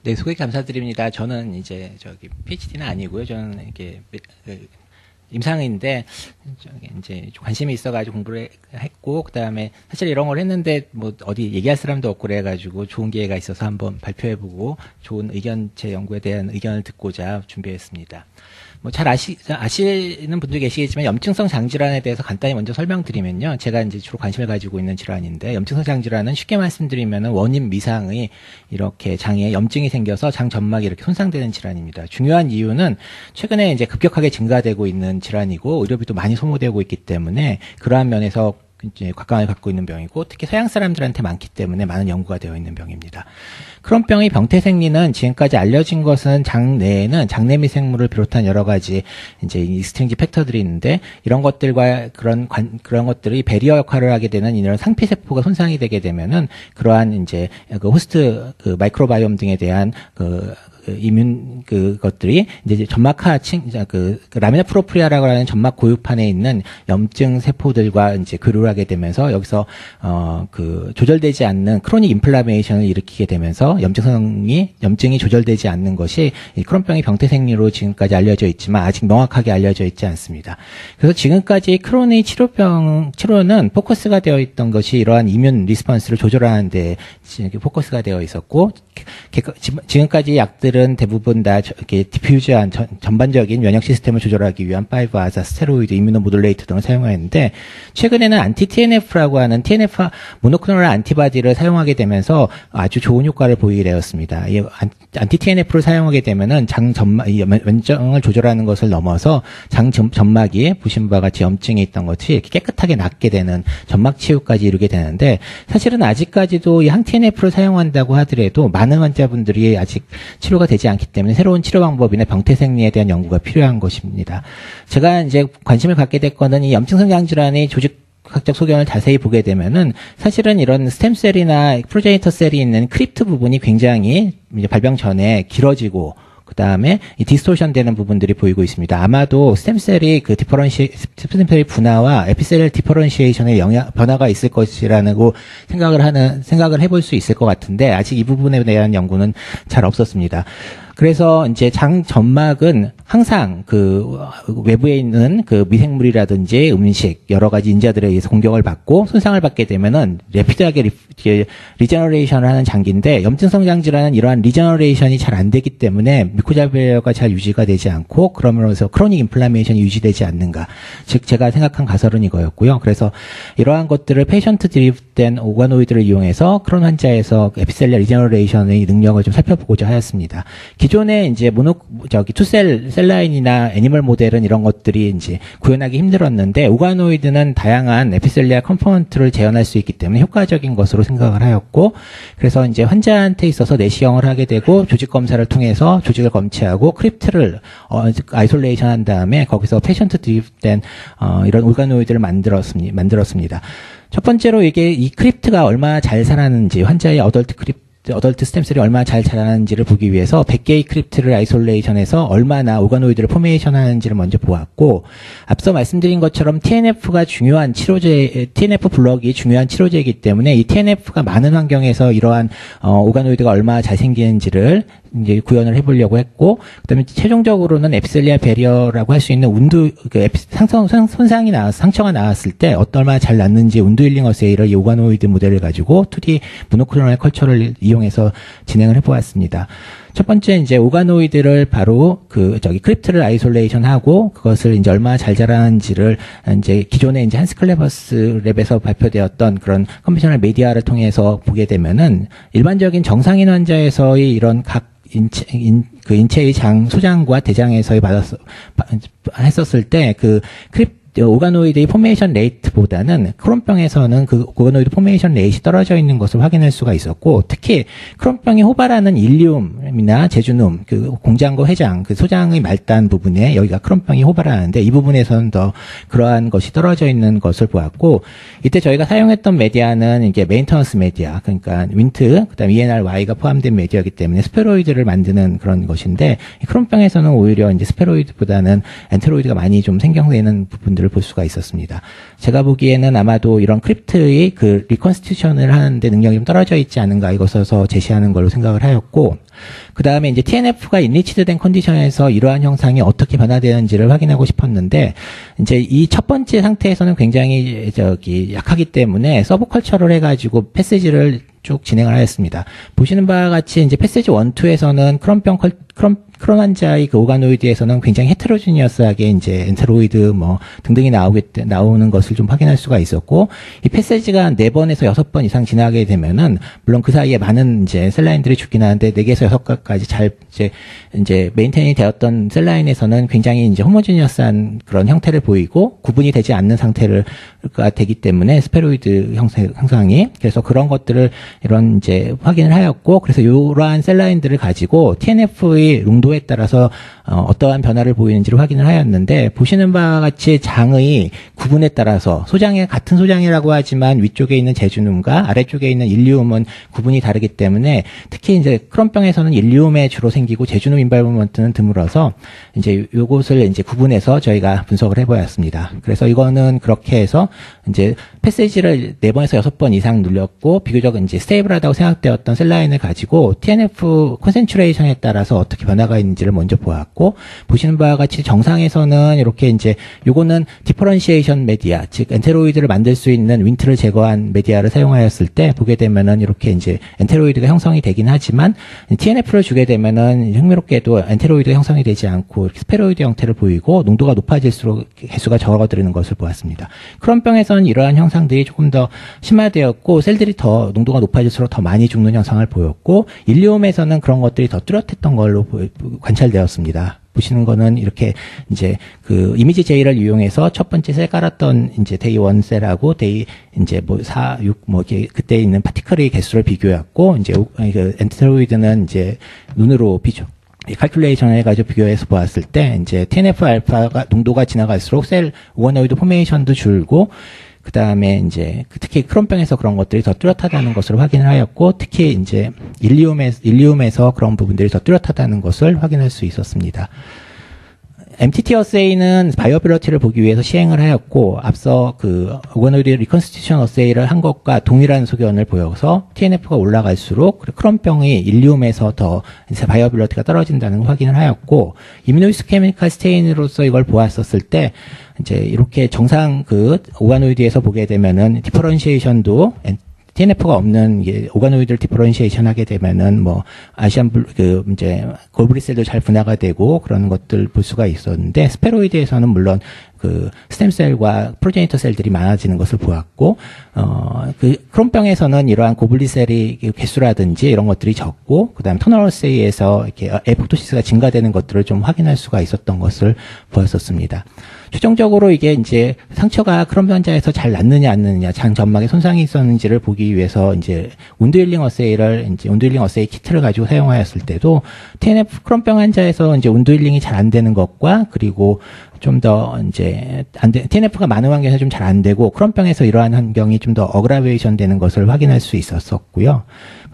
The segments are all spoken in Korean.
네, 소개 감사드립니다. 저는 이제 PhD는 아니고요. 저는 이렇게 임상인데 이제 관심이 있어가지고 공부를 했고, 그다음에 사실 이런 걸 했는데 뭐 어디 얘기할 사람도 없고 그래가지고 좋은 기회가 있어서 한번 발표해보고 좋은 의견, 제 연구에 대한 의견을 듣고자 준비했습니다. 뭐 잘 아시는 분들 계시겠지만 염증성 장질환에 대해서 간단히 먼저 설명드리면요. 제가 이제 주로 관심을 가지고 있는 질환인데, 염증성 장질환은 쉽게 말씀드리면 원인 미상의 이렇게 장에 염증이 생겨서 장 점막이 이렇게 손상되는 질환입니다. 중요한 이유는 최근에 이제 급격하게 증가되고 있는 질환이고 의료비도 많이 소모되고 있기 때문에 그러한 면에서 이제 곽강을 갖고 있는 병이고, 특히 서양 사람들한테 많기 때문에 많은 연구가 되어 있는 병입니다. 크론병의 병태 생리는 지금까지 알려진 것은 장 내에는 장내 미생물을 비롯한 여러 가지 이제 익스트린지 팩터들이 있는데, 이런 것들과 그런 것들이 배리어 역할을 하게 되는 이런 상피 세포가 손상이 되게 되면은 그러한 이제 그 호스트 그 마이크로바이옴 등에 대한 이뮨 그것들이 이제 점막하 라미나 프로프리아라고 하는 점막 고유판에 있는 염증 세포들과 이제 교류를 하게 되면서 여기서 조절되지 않는 크로닉 인플라메이션을 일으키게 되면서 염증이 조절되지 않는 것이 이 크론병의 병태 생리로 지금까지 알려져 있지만 아직 명확하게 알려져 있지 않습니다. 그래서 지금까지 크론의 치료는 포커스가 되어 있던 것이 이러한 이뮨 리스폰스를 조절하는 데 포커스가 되어 있었고, 지금까지 약들은 대부분 다 이렇게 디퓨즈한 전반적인 면역 시스템을 조절하기 위한 5-아사, 스테로이드, 이뮤노모듈레이터 등을 사용하였는데, 최근에는 안티-TNF라고 하는 TNF 모노크로널 안티바디를 사용하게 되면서 아주 좋은 효과를 보이게 되었습니다. 이 안티-TNF를 사용하게 되면은 면역을 조절하는 것을 넘어서 장 점막이 보신 바와 같이 염증이 있던 것이 이렇게 깨끗하게 낫게 되는 점막 치유까지 이루게 되는데, 사실은 아직까지도 이 항-TNF를 사용한다고 하더라도 많은 환자분들이 아직 치료가 되지 않기 때문에 새로운 치료 방법이나 병태 생리에 대한 연구가 필요한 것입니다. 제가 이제 관심을 갖게 됐거는 이 염증성 장질환의 조직학적 소견을 자세히 보게 되면은 사실은 이런 스템셀이나 프로제니터 셀이 있는 크립트 부분이 굉장히 이제 발병 전에 길어지고, 그 다음에 이 디스토션 되는 부분들이 보이고 있습니다. 아마도 스템셀이 스템셀의 분화와 에피셀 디퍼런시에이션의 변화가 있을 것이라고 생각을 해볼 수 있을 것 같은데, 아직 이 부분에 대한 연구는 잘 없었습니다. 그래서 이제 장 점막은 항상 외부에 있는 미생물이라든지 음식, 여러 가지 인자들에 의해서 공격을 받고 손상을 받게 되면은 레피드하게 리제너레이션을 하는 장기인데, 염증성 장질환은 이러한 리제너레이션이 잘 안 되기 때문에 미코자 베리어가 잘 유지가 되지 않고, 그러면서 크로닉 인플라메이션이 유지되지 않는가. 즉, 제가 생각한 가설은 이거였고요. 그래서 이러한 것들을 페이션트 드리프된 오가노이드를 이용해서 크론 환자에서 에피셀리아 리제너레이션의 능력을 좀 살펴보고자 하였습니다. 기존에 이제 투셀 셀라인이나 애니멀 모델은 이런 것들이 이제 구현하기 힘들었는데, 오가노이드는 다양한 에피셀리아 컴포넌트를 재현할 수 있기 때문에 효과적인 것으로 생각을 하였고, 그래서 이제 환자한테 있어서 내시경을 하게 되고 조직 검사를 통해서 조직을 검체하고 크립트를 아이솔레이션 한 다음에 거기서 페이션트 드리프된 이런 오가노이드를 만들었습니다. 첫 번째로 이 크립트가 얼마나 잘 자라는지, 환자의 어덜트 스템셀이 얼마나 잘 자라는지를 보기 위해서 100개의 크립트를 아이솔레이션해서 얼마나 오가노이드를 포메이션 하는지를 먼저 보았고, 앞서 말씀드린 것처럼 TNF 블럭이 중요한 치료제이기 때문에 이 TNF가 많은 환경에서 이러한 오가노이드가 얼마나 잘 생기는지를 이제 구현을 해보려고 했고, 그다음에 최종적으로는 에피셀리아 베리어라고 할 수 있는 상처가 나왔을 때 얼마나 잘 낫는지 운두 힐링어세이를 이 오가노이드 모델을 가지고 2D 모노크로널 컬처를 이용해서 진행을 해보았습니다. 첫 번째 이제 오가노이드를 바로 크립트를 아이솔레이션하고 그것을 이제 얼마나 잘 자라는지를 이제 기존에 이제 한스 클레버스 랩에서 발표되었던 그런 컨벤셔널 메디아를 통해서 보게 되면은, 일반적인 정상인 환자에서의 이런 각 인체의 소장과 대장에서의 했었을 때 오가노이드의 포메이션 레이트보다는 크론병에서는 오가노이드 포메이션 레이트이 떨어져 있는 것을 확인할 수가 있었고, 특히 크론병이 호발하는 일리움이나 제주눔, 공장과 회장, 소장의 말단 부분에 여기가 크론병이 호발하는데, 이 부분에서는 더 그러한 것이 떨어져 있는 것을 보았고, 이때 저희가 사용했던 메디아는 이게 메인터넌스 메디아, 그러니까 윈트, 그다음 ENRY가 포함된 메디아이기 때문에 스페로이드를 만드는 그런 것인데, 크론병에서는 오히려 이제 스페로이드보다는 엔테로이드가 많이 좀 생성되는 부분들 것들을 볼 수가 있었습니다. 제가 보기에는 아마도 이런 크립트의 그 리컨스티튜션을 하는데 능력이 좀 떨어져 있지 않은가 이것에서 제시하는 걸로 생각을 하였고, 그 다음에 이제 TNF가 인리치드된 컨디션에서 이러한 형상이 어떻게 변화되는지를 확인하고 싶었는데, 이제 이 첫 번째 상태에서는 굉장히 약하기 때문에 서브컬처를 해가지고 패시지를 쭉 진행을 하였습니다. 보시는 바와 같이 이제 패시지 1, 2에서는 크론 환자의 그 오가노이드에서는 굉장히 헤테로지니어스하게 이제 엔테로이드 뭐 등등이 나오는 것을 좀 확인할 수가 있었고, 이 패시지가 4번에서 6번 이상 지나게 되면은 물론 그 사이에 많은 이제 셀라인들이 죽긴 하는데 4개에서 6개까지 잘 이제 메인테인이 되었던 셀라인에서는 굉장히 이제 호모지니어스한 그런 형태를 보이고 구분이 되지 않는 상태가 되기 때문에 스페로이드 형상이, 그래서 그런 것들을 이런 이제 확인을 하였고, 그래서 이러한 셀라인들을 가지고 TNF의 농도에 따라서 어떠한 변화를 보이는지를 확인을 하였는데, 보시는 바와 같이 장의 구분에 따라서 같은 소장이라고 하지만 위쪽에 있는 제주눔과 아래쪽에 있는 일리움은 구분이 다르기 때문에, 특히 이제 크론병에서는 일리움에 주로 생기고 제주눔 인발브먼트는 드물어서 이제 요것을 이제 구분해서 저희가 분석을 해보았습니다. 그래서 이거는 그렇게 해서 이제 패시지를 4번에서 6번 이상 눌렸고 비교적 이제 스테이블하다고 생각되었던 셀라인을 가지고 TNF 콘센트레이션에 따라서 어떻게 변화가 있는지를 먼저 보았고, 보시는 바와 같이 정상에서는 이렇게 이제 요거는 디퍼런시에이션 메디아, 즉 엔테로이드를 만들 수 있는 윈트를 제거한 메디아를 사용하였을 때 보게 되면은 이렇게 이제 엔테로이드가 형성이 되긴 하지만 TNF를 주게 되면은 흥미롭게도 엔테로이드가 형성이 되지 않고 이렇게 스페로이드 형태를 보이고 농도가 높아질수록 개수가 적어지는 것을 보았습니다. 크론병에서는 이러한 형상들이 조금 더 심화되었고 셀들이 더 농도가 높아질수록 더 많이 죽는 현상을 보였고, 일리움에서는 그런 것들이 더 뚜렷했던 걸로 관찰되었습니다. 보시는 거는 이렇게 이제 그 이미지 J를 이용해서 첫 번째 셀 깔았던 이제 데이 1 셀하고 데이 이제 뭐 4, 6 뭐 이렇게 그때 있는 파티클의 개수를 비교했고, 이제 그 엔테로이드는 이제 눈으로 칼큘레이션을 해가지고 비교해서 보았을 때 이제 TNF 알파가 농도가 지나갈수록 셀 오가노이드 포메이션도 줄고, 그 다음에 이제 특히 크론병에서 그런 것들이 더 뚜렷하다는 것을 확인을 하였고, 특히 이제 일리움에서 그런 부분들이 더 뚜렷하다는 것을 확인할 수 있었습니다. MTT 어세이는 바이어빌리티를 보기 위해서 시행을 하였고, 앞서 그 오가노이드 리컨스티튜션 어세이를 한 것과 동일한 소견을 보여서 TNF가 올라갈수록 크론병이 일리움에서 더 바이어빌리티가 떨어진다는 걸 확인을 하였고, 이뮤노히스토케미컬 스테인으로서 이걸 보았었을 때 이제 이렇게 정상 그 오가노이드에서 보게 되면은 디퍼런시에이션도 TNF가 없는 오가노이드를 디퍼런시에이션 하게 되면은 뭐 아시안 이제 골브리셀도 잘 분화가 되고 그런 것들 볼 수가 있었는데, 스페로이드에서는 물론 그 스템셀과 프로제니터 셀들이 많아지는 것을 보았고, 그 크론병에서는 이러한 고블리셀이 개수라든지 이런 것들이 적고, 그다음 터널어세이에서 이렇게 에포토시스가 증가되는 것들을 좀 확인할 수가 있었던 것을 보였었습니다. 최종적으로 이게 이제 상처가 크론 환자에서 잘 낫느냐 안 낫느냐, 장 점막에 손상이 있었는지를 보기 위해서 이제 온도 힐링 어세이 키트를 가지고 사용하였을 때도 TNF 크론병 환자에서 이제 온도 힐링이 잘 안 되는 것과, 그리고 좀 더 이제 TNF가 많은 환경에서 좀 잘 안 되고 크론병에서 이러한 환경이 좀 더 어그라베이션 되는 것을 확인할 수 있었었고요.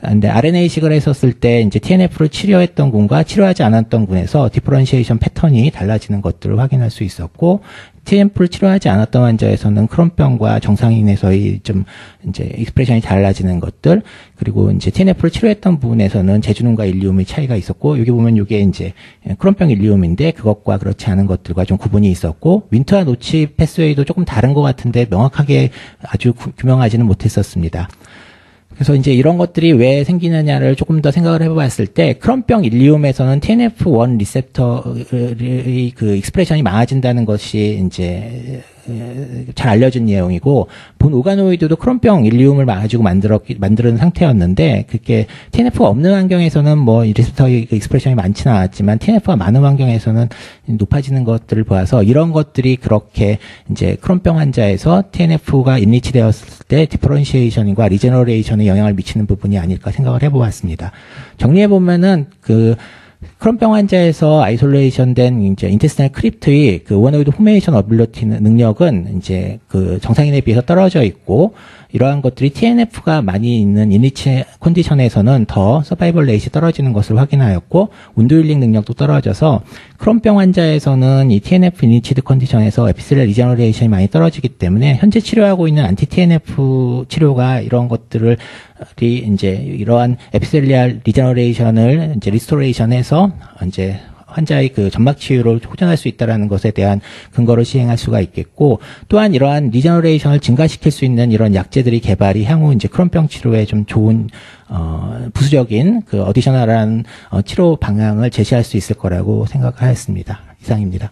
근데 RNA식을 했었을 때 이제 TNF를 치료했던 군과 치료하지 않았던 군에서 디퍼런시에이션 패턴이 달라지는 것들을 확인할 수 있었고, TNF를 치료하지 않았던 환자에서는 크론병과 정상인에서의 좀 이제 익스프레션이 달라지는 것들, 그리고 이제 TNF를 치료했던 부분에서는 제주눔과 일리움의 차이가 있었고, 여기 보면 이게 이제 크론병 일리움인데 그것과 그렇지 않은 것들과 좀 구분이 있었고, 윈트와 노치 패스웨이도 조금 다른 것 같은데 명확하게 아주 규명하지는 못했었습니다. 그래서 이제 이런 것들이 왜 생기느냐를 조금 더 생각을 해봤을 때, 크론병 일리움에서는 TNF1 리셉터의 그 익스프레션이 많아진다는 것이 이제 잘 알려진 내용이고, 본 오가노이드도 크론병 일리움을 가지고 만드는 상태였는데, 그게 TNF가 없는 환경에서는 뭐 리셉터의 익스프레션이 많지는 않았지만 TNF가 많은 환경에서는 높아지는 것들을 보아서 이런 것들이 그렇게 이제 크론병 환자에서 TNF가 인리치되었을 때 디퍼런시에이션과 리제너레이션에 영향을 미치는 부분이 아닐까 생각을 해보았습니다. 정리해보면은 크론병 환자에서 아이솔레이션된 이제 인테스타인al 크립트의 그 오버노이드 포메이션 어빌리티 능력은 이제 그 정상인에 비해서 떨어져 있고, 이러한 것들이 TNF가 많이 있는 인리치 컨디션에서는 더 서바이벌 레이트가 떨어지는 것을 확인하였고, 운드 힐링 능력도 떨어져서 크론병 환자에서는 이 TNF 인리치드 컨디션에서 에피셀 리저너레이션이 많이 떨어지기 때문에 현재 치료하고 있는 안티 TNF 치료가 이런 것들을 이제 이러한 에피셀리알 리저너레이션을 이제 리스토레이션해서 이제 환자의 그 점막 치유를 호전할 수 있다라는 것에 대한 근거를 시행할 수가 있겠고, 또한 이러한 리저너레이션을 증가시킬 수 있는 이런 약제들이 개발이 향후 이제 크론병 치료에 좀 좋은 부수적인 그 어디셔널한 치료 방향을 제시할 수 있을 거라고 생각하였습니다. 이상입니다.